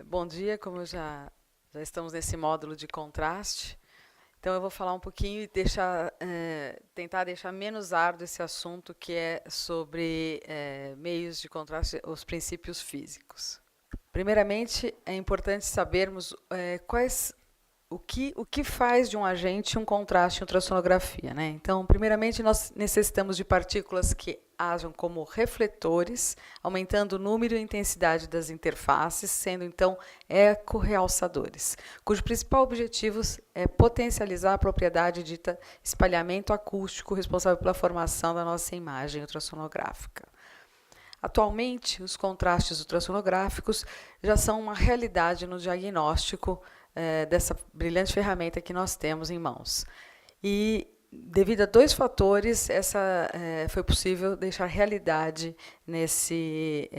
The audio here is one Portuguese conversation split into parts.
Bom dia, como já estamos nesse módulo de contraste, então eu vou falar um pouquinho e tentar deixar menos árduo esse assunto que é sobre meios de contraste, os princípios físicos. Primeiramente, é importante sabermos o que faz de um agente um contraste em ultrassonografia, né? Então, primeiramente, nós necessitamos de partículas que ajam como refletores, aumentando o número e intensidade das interfaces, sendo então eco-realçadores, cujo principal objetivo é potencializar a propriedade dita espalhamento acústico responsável pela formação da nossa imagem ultrassonográfica. Atualmente, os contrastes ultrassonográficos já são uma realidade no diagnóstico dessa brilhante ferramenta que nós temos em mãos. E, devido a dois fatores, foi possível deixar realidade nesse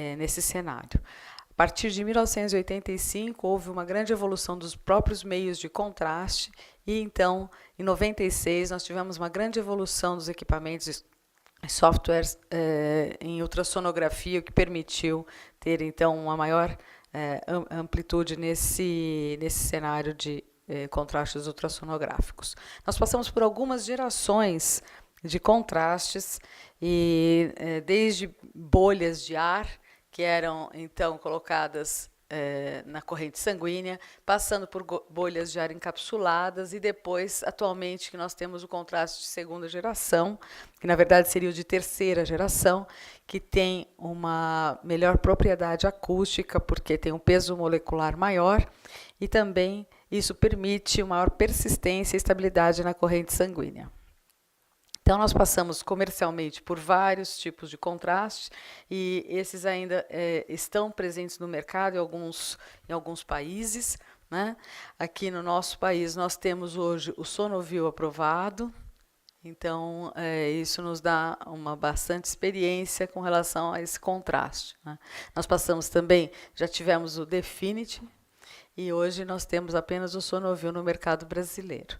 cenário. A partir de 1985, houve uma grande evolução dos próprios meios de contraste e, então, em 96, nós tivemos uma grande evolução dos equipamentos softwares em ultrassonografia, o que permitiu ter, então, uma maior amplitude nesse cenário de contrastes ultrassonográficos. Nós passamos por algumas gerações de contrastes, e desde bolhas de ar, que eram, então, colocadas na corrente sanguínea, passando por bolhas de ar encapsuladas e depois, atualmente, que nós temos o contraste de segunda geração, que na verdade seria o de terceira geração, que tem uma melhor propriedade acústica, porque tem um peso molecular maior e também isso permite uma maior persistência e estabilidade na corrente sanguínea. Então, nós passamos comercialmente por vários tipos de contraste e esses ainda estão presentes no mercado em alguns países, né? Aqui no nosso país, nós temos hoje o Sonovil aprovado, então isso nos dá uma bastante experiência com relação a esse contraste, né? Nós passamos também, já tivemos o Definity e hoje nós temos apenas o Sonovil no mercado brasileiro.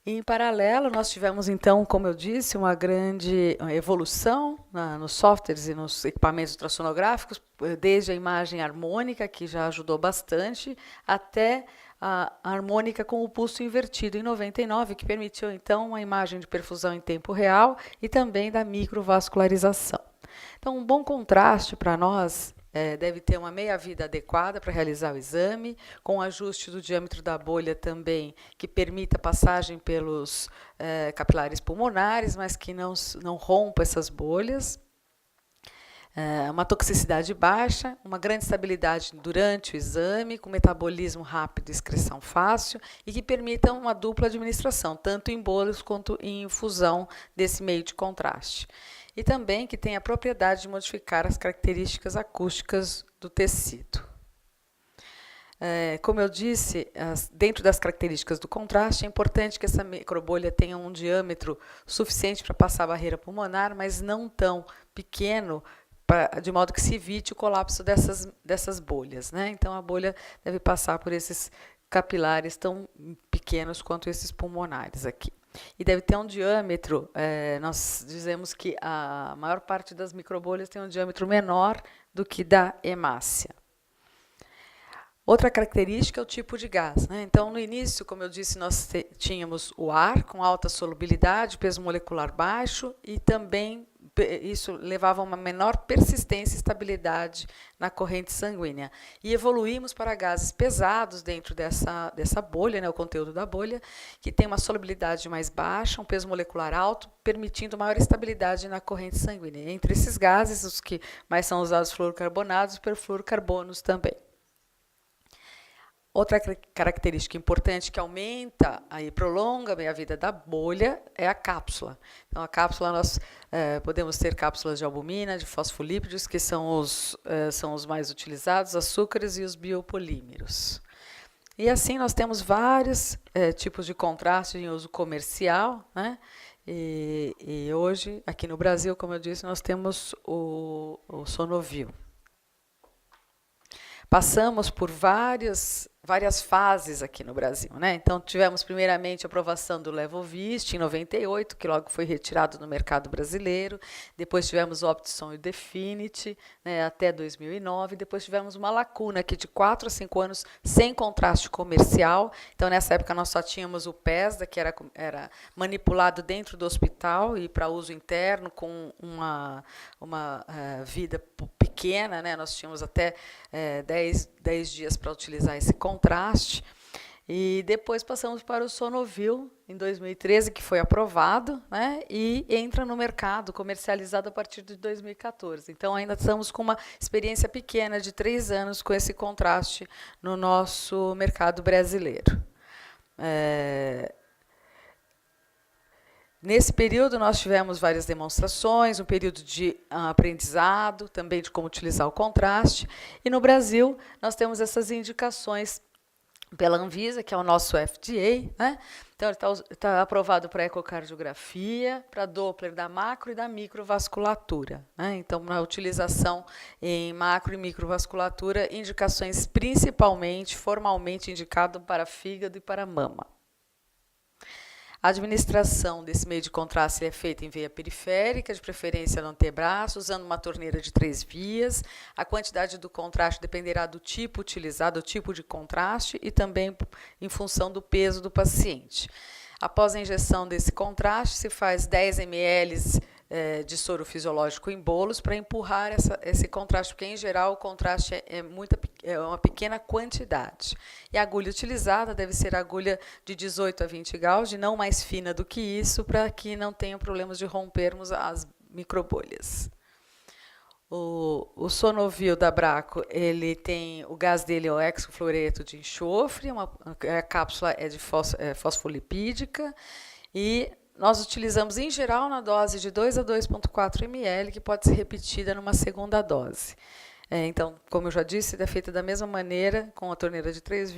Em paralelo, nós tivemos, então, como eu disse, uma grande evolução nos softwares e nos equipamentos ultrassonográficos, desde a imagem harmônica, que já ajudou bastante, até a harmônica com o pulso invertido em 99, que permitiu, então, uma imagem de perfusão em tempo real e também da microvascularização. Então, um bom contraste para nós deve ter uma meia-vida adequada para realizar o exame, com ajuste do diâmetro da bolha também, que permita a passagem pelos capilares pulmonares, mas que não rompa essas bolhas. Uma toxicidade baixa, uma grande estabilidade durante o exame, com metabolismo rápido e excreção fácil, e que permita uma dupla administração, tanto em bolos quanto em infusão desse meio de contraste. E também que tem a propriedade de modificar as características acústicas do tecido. Como eu disse, dentro das características do contraste, é importante que essa microbolha tenha um diâmetro suficiente para passar a barreira pulmonar, mas não tão pequeno, de modo que se evite o colapso dessas bolhas, né? Então, a bolha deve passar por esses capilares tão pequenos quanto esses pulmonares aqui. E deve ter um diâmetro, nós dizemos que a maior parte das microbolhas tem um diâmetro menor do que da hemácia. Outra característica é o tipo de gás, né? Então, no início, como eu disse, nós tínhamos o ar com alta solubilidade, peso molecular baixo, e também isso levava a uma menor persistência e estabilidade na corrente sanguínea. E evoluímos para gases pesados dentro dessa bolha, né, o conteúdo da bolha, que tem uma solubilidade mais baixa, um peso molecular alto, permitindo maior estabilidade na corrente sanguínea. Entre esses gases, os que mais são usados, fluorocarbonados e perfluorocarbonos também. Outra característica importante que aumenta e prolonga a meia-vida da bolha é a cápsula. Então, a cápsula, nós podemos ter cápsulas de albumina, de fosfolípidos, que são os mais utilizados, açúcares e os biopolímeros. E assim nós temos vários tipos de contraste em uso comercial, né? E hoje, aqui no Brasil, como eu disse, nós temos o Sonovil. Passamos por vários várias fases aqui no Brasil, né? Então, tivemos primeiramente a aprovação do Levovist em 98, que logo foi retirado no mercado brasileiro. Depois tivemos o Optison e o Definity, né, até 2009. Depois tivemos uma lacuna aqui de 4 a 5 anos sem contraste comercial. Então, nessa época, nós só tínhamos o PESDA, que era manipulado dentro do hospital e para uso interno, com uma vida pequena, né? Nós tínhamos até 10 dias para utilizar esse contraste. E depois passamos para o Sonovil, em 2013, que foi aprovado, né? E entra no mercado, comercializado a partir de 2014. Então, ainda estamos com uma experiência pequena de 3 anos com esse contraste no nosso mercado brasileiro. Nesse período, nós tivemos várias demonstrações, um período de aprendizado, também de como utilizar o contraste. E no Brasil, nós temos essas indicações pela Anvisa, que é o nosso FDA, né? Então, ele está aprovado para ecocardiografia, para Doppler da macro e da microvasculatura, né? Então, na utilização em macro e microvasculatura, indicações principalmente, formalmente indicado para fígado e para mama. A administração desse meio de contraste é feita em veia periférica, de preferência no antebraço, usando uma torneira de 3 vias. A quantidade do contraste dependerá do tipo utilizado, o tipo de contraste, e também em função do peso do paciente. Após a injeção desse contraste, se faz 10 ml de soro fisiológico em bolos para empurrar esse contraste, porque, em geral, o contraste é uma pequena quantidade. E a agulha utilizada deve ser a agulha de 18 a 20 gauss, de não mais fina do que isso, para que não tenham problemas de rompermos as microbolhas. O Sonovil da Bracco, ele tem, o gás dele é o hexafluoreto de enxofre, a cápsula é de fosfolipídica, e nós utilizamos, em geral, na dose de 2 a 2,4 ml, que pode ser repetida numa segunda dose. Então, como eu já disse, é feita da mesma maneira, com a torneira de 3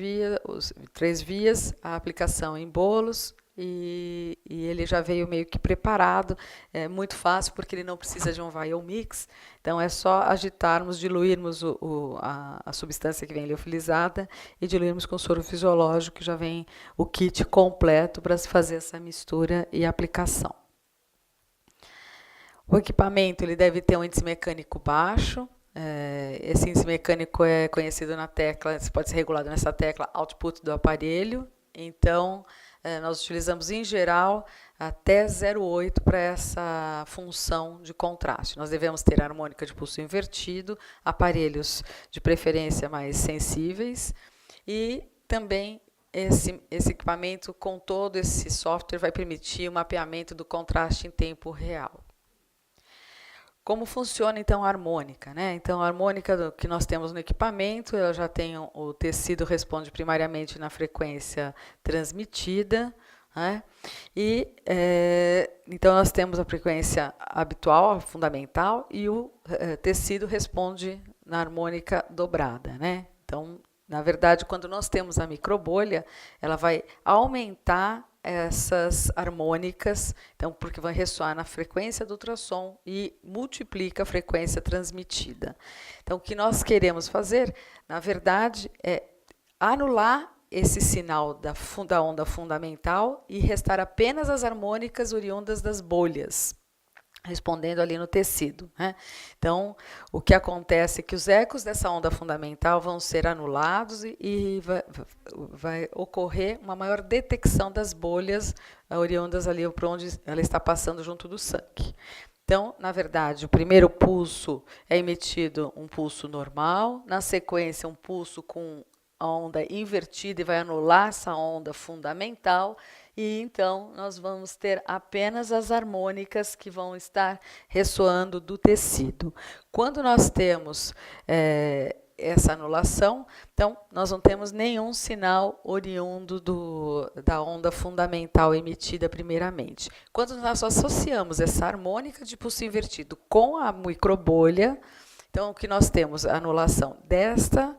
vias, a aplicação em bolos, e ele já veio meio que preparado, é muito fácil, porque ele não precisa de um vial mix. Então, é só agitarmos, diluirmos a substância que vem liofilizada e diluirmos com soro fisiológico, que já vem o kit completo para se fazer essa mistura e aplicação. O equipamento ele deve ter um índice mecânico baixo. Esse índice mecânico é conhecido na tecla, pode ser regulado nessa tecla output do aparelho. Então, nós utilizamos, em geral, até 0,8 para essa função de contraste. Nós devemos ter harmônica de pulso invertido, aparelhos de preferência mais sensíveis, e também esse equipamento, com todo esse software, vai permitir o mapeamento do contraste em tempo real. Como funciona, então, a harmônica, né? Então, a harmônica que nós temos no equipamento, ela já tem o tecido responde primariamente na frequência transmitida, né? E, então, nós temos a frequência habitual, a fundamental, e o tecido responde na harmônica dobrada, né? Então, na verdade, quando nós temos a microbolha, ela vai aumentar essas harmônicas, então, porque vai ressoar na frequência do ultrassom e multiplica a frequência transmitida. Então, o que nós queremos fazer, na verdade, é anular esse sinal da onda fundamental e restar apenas as harmônicas oriundas das bolhas, respondendo ali no tecido, né? Então, o que acontece é que os ecos dessa onda fundamental vão ser anulados e vai ocorrer uma maior detecção das bolhas oriundas ali por onde ela está passando junto do sangue. Então, na verdade, o primeiro pulso é emitido um pulso normal, na sequência um pulso com a onda invertida e vai anular essa onda fundamental, e então nós vamos ter apenas as harmônicas que vão estar ressoando do tecido. Quando nós temos essa anulação, então nós não temos nenhum sinal oriundo da onda fundamental emitida primeiramente. Quando nós associamos essa harmônica de pulso invertido com a microbolha, então o que nós temos? A anulação desta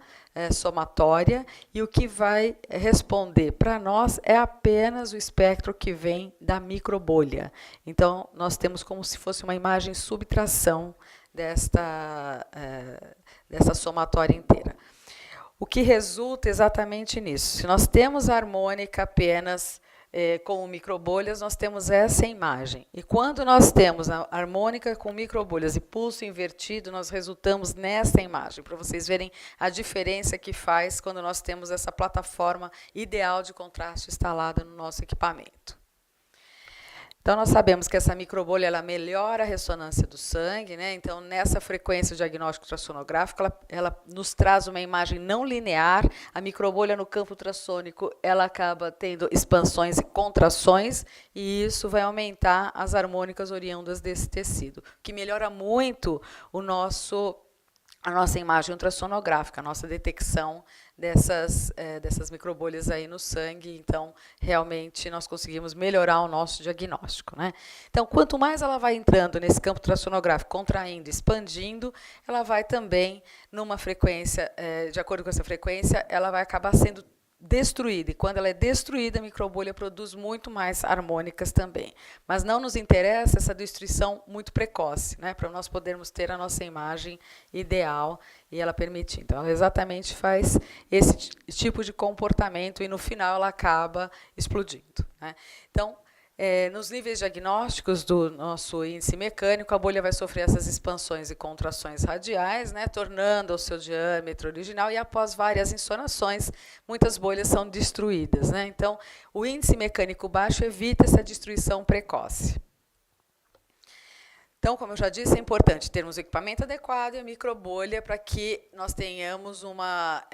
somatória, e o que vai responder para nós é apenas o espectro que vem da microbolha. Então, nós temos como se fosse uma imagem subtração dessa somatória inteira. o que resulta exatamente nisso. Se nós temos a harmônica apenas com microbolhas, nós temos essa imagem. E quando nós temos a harmônica com microbolhas e pulso invertido, nós resultamos nessa imagem, para vocês verem a diferença que faz quando nós temos essa plataforma ideal de contraste instalada no nosso equipamento. Então, nós sabemos que essa microbolha ela melhora a ressonância do sangue, né? Então, nessa frequência diagnóstico ultrassonográfico, ela nos traz uma imagem não linear. A microbolha no campo ultrassônico, ela acaba tendo expansões e contrações, e isso vai aumentar as harmônicas oriundas desse tecido, que melhora muito a nossa imagem ultrassonográfica, a nossa detecção dessas microbolhas aí no sangue. Então, realmente, nós conseguimos melhorar o nosso diagnóstico, né? Então, quanto mais ela vai entrando nesse campo ultrassonográfico, contraindo, expandindo, ela vai também, numa frequência, de acordo com essa frequência, ela vai acabar sendo destruída, e quando ela é destruída, a microbolha produz muito mais harmônicas também. Mas não nos interessa essa destruição muito precoce, né, para nós podermos ter a nossa imagem ideal e ela permitir. Então, ela exatamente faz esse tipo de comportamento e, no final, ela acaba explodindo, né? Então, nos níveis diagnósticos do nosso índice mecânico, a bolha vai sofrer essas expansões e contrações radiais, né, tornando o seu diâmetro original, e após várias insonações, muitas bolhas são destruídas, né? Então, o índice mecânico baixo evita essa destruição precoce. Então, como eu já disse, é importante termos o equipamento adequado e a microbolha para que nós tenhamos uma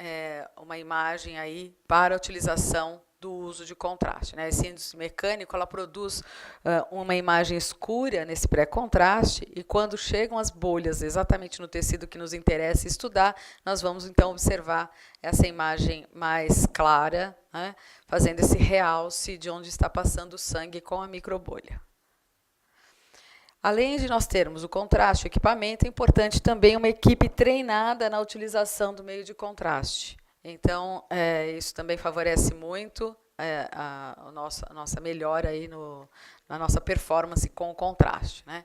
imagem aí para a utilização do uso de contraste, né? Esse índice mecânico ela produz uma imagem escura nesse pré-contraste, e quando chegam as bolhas exatamente no tecido que nos interessa estudar, nós vamos então observar essa imagem mais clara, né? Fazendo esse realce de onde está passando o sangue com a microbolha. Além de nós termos o contraste, o equipamento, é importante também uma equipe treinada na utilização do meio de contraste. Então, isso também favorece muito a nossa melhora aí na nossa performance com o contraste, né?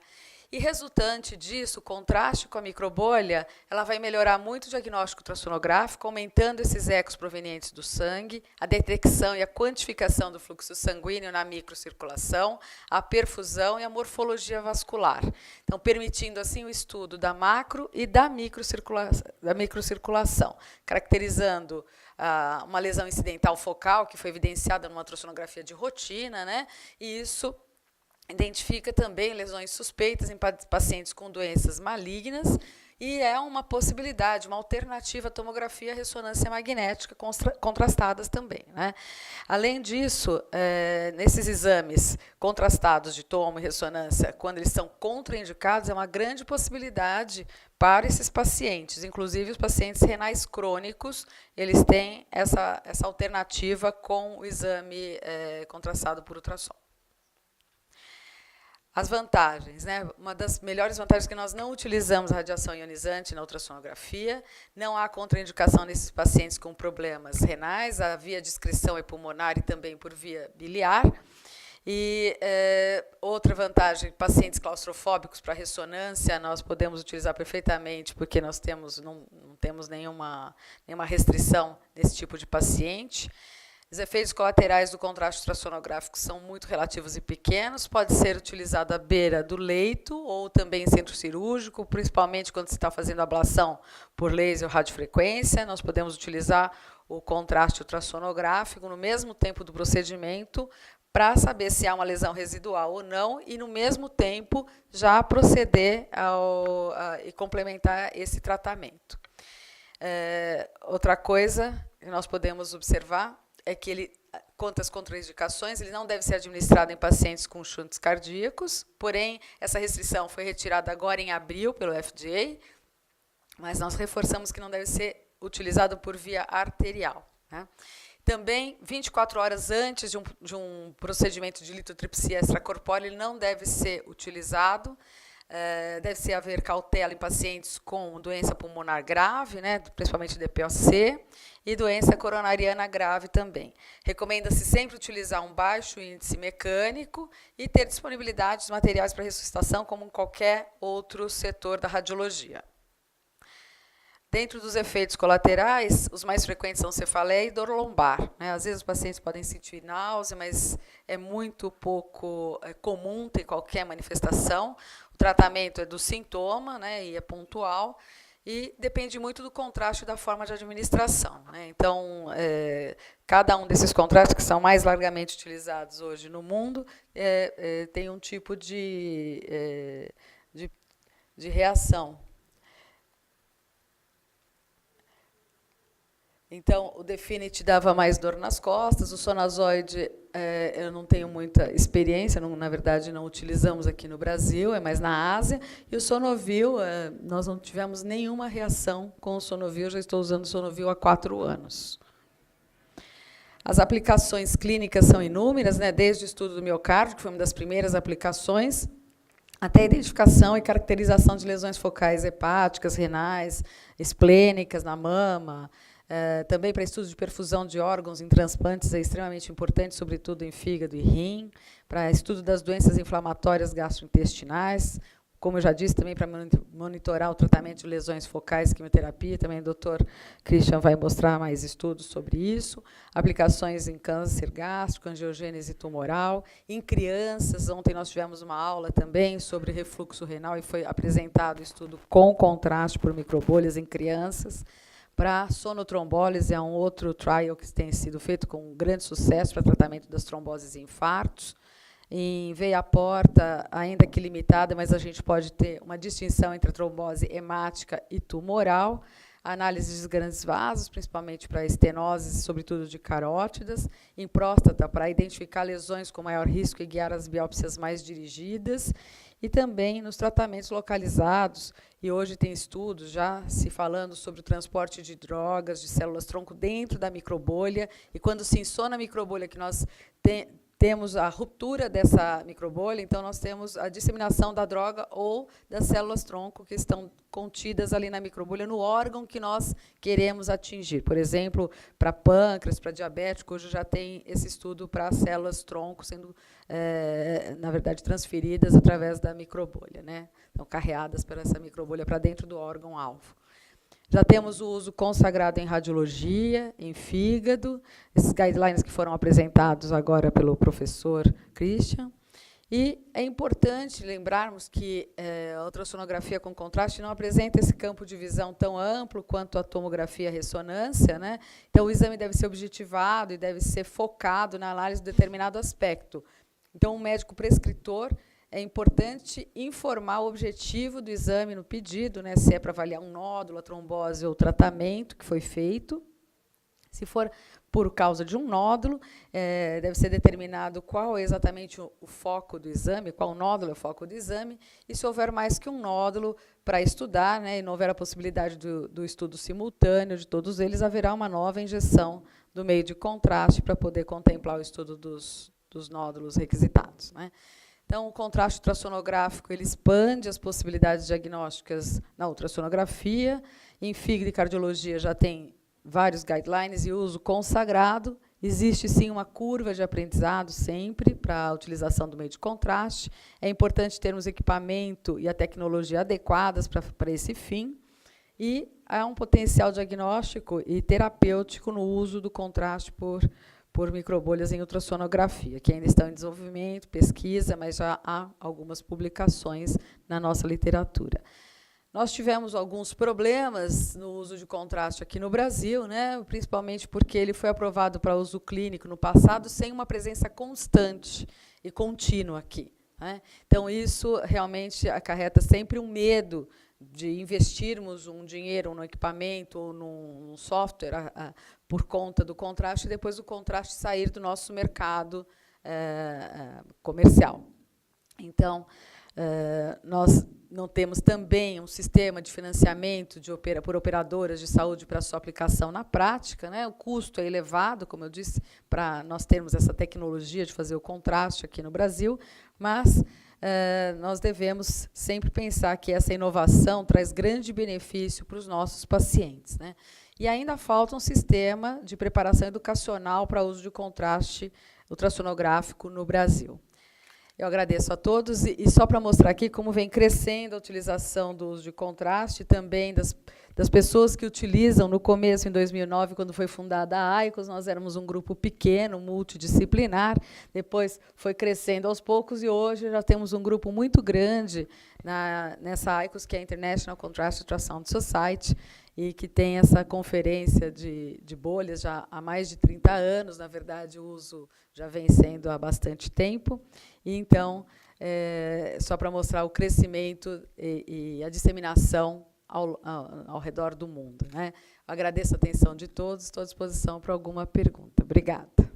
E resultante disso, o contraste com a microbolha, ela vai melhorar muito o diagnóstico ultrassonográfico, aumentando esses ecos provenientes do sangue, a detecção e a quantificação do fluxo sanguíneo na microcirculação, a perfusão e a morfologia vascular. Então, permitindo assim o estudo da macro e da microcirculação, caracterizando uma lesão incidental focal, que foi evidenciada numa ultrassonografia de rotina, né? E isso identifica também lesões suspeitas em pacientes com doenças malignas, e é uma possibilidade, uma alternativa à tomografia e ressonância magnética contrastadas também, né? Além disso, nesses exames contrastados de tomo e ressonância, quando eles são contraindicados, é uma grande possibilidade para esses pacientes, inclusive os pacientes renais crônicos, eles têm essa alternativa com o exame contrastado por ultrassom. As vantagens, né? Uma das melhores vantagens é que nós não utilizamos radiação ionizante na ultrassonografia, não há contraindicação nesses pacientes com problemas renais, a via de excreção é pulmonar e também por via biliar. E outra vantagem, pacientes claustrofóbicos para ressonância, nós podemos utilizar perfeitamente, porque nós não temos nenhuma restrição nesse tipo de paciente. Os efeitos colaterais do contraste ultrassonográfico são muito relativos e pequenos, pode ser utilizado à beira do leito ou também em centro cirúrgico, principalmente quando se está fazendo ablação por laser ou radiofrequência. Nós podemos utilizar o contraste ultrassonográfico no mesmo tempo do procedimento para saber se há uma lesão residual ou não, e no mesmo tempo já proceder e complementar esse tratamento. Outra coisa que nós podemos observar é que quanto às contraindicações, ele não deve ser administrado em pacientes com shunts cardíacos, porém, essa restrição foi retirada agora em abril pelo FDA, mas nós reforçamos que não deve ser utilizado por via arterial, né? Também, 24 horas antes de um procedimento de litotripsia extracorpórea, ele não deve ser utilizado. Deve haver cautela em pacientes com doença pulmonar grave, né, principalmente DPOC, e doença coronariana grave também. Recomenda-se sempre utilizar um baixo índice mecânico e ter disponibilidade de materiais para ressuscitação, como em qualquer outro setor da radiologia. Dentro dos efeitos colaterais, os mais frequentes são cefaleia e dor lombar, né? Às vezes os pacientes podem sentir náusea, mas é muito pouco comum ter qualquer manifestação. O tratamento é do sintoma, né? E é pontual. E depende muito do contraste e da forma de administração, né? Então, cada um desses contrastes, que são mais largamente utilizados hoje no mundo, tem um tipo de reação. Então, o Definity dava mais dor nas costas, o Sonazoid eu não tenho muita experiência, na verdade não utilizamos aqui no Brasil, é mais na Ásia, e o Sonovil, nós não tivemos nenhuma reação com o Sonovil, já estou usando o Sonovil há 4 anos. As aplicações clínicas são inúmeras, né, desde o estudo do miocárdio, que foi uma das primeiras aplicações, até a identificação e caracterização de lesões focais hepáticas, renais, esplênicas na mama. Também para estudo de perfusão de órgãos em transplantes é extremamente importante, sobretudo em fígado e rim, para estudo das doenças inflamatórias gastrointestinais, como eu já disse, também para monitorar o tratamento de lesões focais, quimioterapia, também o doutor Christian vai mostrar mais estudos sobre isso, aplicações em câncer gástrico, angiogênese tumoral, em crianças, ontem nós tivemos uma aula também sobre refluxo renal e foi apresentado o estudo com contraste por microbolhas em crianças. Para sonotrombólise, é um outro trial que tem sido feito com grande sucesso para tratamento das tromboses e infartos. Em veia porta, ainda que limitada, mas a gente pode ter uma distinção entre a trombose hemática e tumoral. Análise dos grandes vasos, principalmente para estenoses, sobretudo de carótidas. Em próstata, para identificar lesões com maior risco e guiar as biópsias mais dirigidas. E também nos tratamentos localizados, e hoje tem estudos já se falando sobre o transporte de drogas, de células-tronco dentro da microbolha, e quando se insona a microbolha, que nós temos a ruptura dessa microbolha, então nós temos a disseminação da droga ou das células-tronco que estão contidas ali na microbolha, no órgão que nós queremos atingir. Por exemplo, para pâncreas, para diabético, hoje já tem esse estudo para células-tronco sendo, na verdade, transferidas através da microbolha, né? Então, carreadas por essa microbolha para dentro do órgão-alvo. Já temos o uso consagrado em radiologia, em fígado, esses guidelines que foram apresentados agora pelo professor Christian. E é importante lembrarmos que a ultrassonografia com contraste não apresenta esse campo de visão tão amplo quanto a tomografia e a ressonância, né? Então, o exame deve ser objetivado e deve ser focado na análise de determinado aspecto. Então, o médico prescritor é importante informar o objetivo do exame no pedido, né, se é para avaliar um nódulo, a trombose ou o tratamento que foi feito. Se for por causa de um nódulo, deve ser determinado qual é exatamente o foco do exame, qual nódulo é o foco do exame, e se houver mais que um nódulo para estudar, né, e não houver a possibilidade do estudo simultâneo de todos eles, haverá uma nova injeção do meio de contraste para poder contemplar o estudo dos nódulos requisitados, né. Então, o contraste ultrassonográfico ele expande as possibilidades diagnósticas na ultrassonografia. Em fígado e cardiologia já tem vários guidelines e uso consagrado. Existe, sim, uma curva de aprendizado sempre para a utilização do meio de contraste. É importante termos equipamento e a tecnologia adequadas para esse fim. E há um potencial diagnóstico e terapêutico no uso do contraste por microbolhas em ultrassonografia, que ainda estão em desenvolvimento, pesquisa, mas já há algumas publicações na nossa literatura. Nós tivemos alguns problemas no uso de contraste aqui no Brasil, né, principalmente porque ele foi aprovado para uso clínico no passado sem uma presença constante e contínua aqui, né. Então, isso realmente acarreta sempre um medo de investirmos um dinheiro no equipamento ou num software por conta do contraste e depois o contraste sair do nosso mercado comercial. Então, nós não temos também um sistema de financiamento por operadoras de saúde para sua aplicação na prática, né? O custo é elevado, como eu disse, para nós termos essa tecnologia de fazer o contraste aqui no Brasil, mas nós devemos sempre pensar que essa inovação traz grande benefício para os nossos pacientes, né? E ainda falta um sistema de preparação educacional para o uso de contraste ultrassonográfico no Brasil. Eu agradeço a todos, e só para mostrar aqui como vem crescendo a utilização do uso de contraste, também das pessoas que utilizam. No começo, em 2009, quando foi fundada a AICOS, nós éramos um grupo pequeno, multidisciplinar, depois foi crescendo aos poucos, e hoje já temos um grupo muito grande nessa AICOS, que é a International Contrast Ultrasound Society, e que tem essa conferência de bolhas já há mais de 30 anos. Na verdade, o uso já vem sendo há bastante tempo. E, então, só para mostrar o crescimento e a disseminação ao redor do mundo, né? Agradeço a atenção de todos, estou à disposição para alguma pergunta. Obrigada.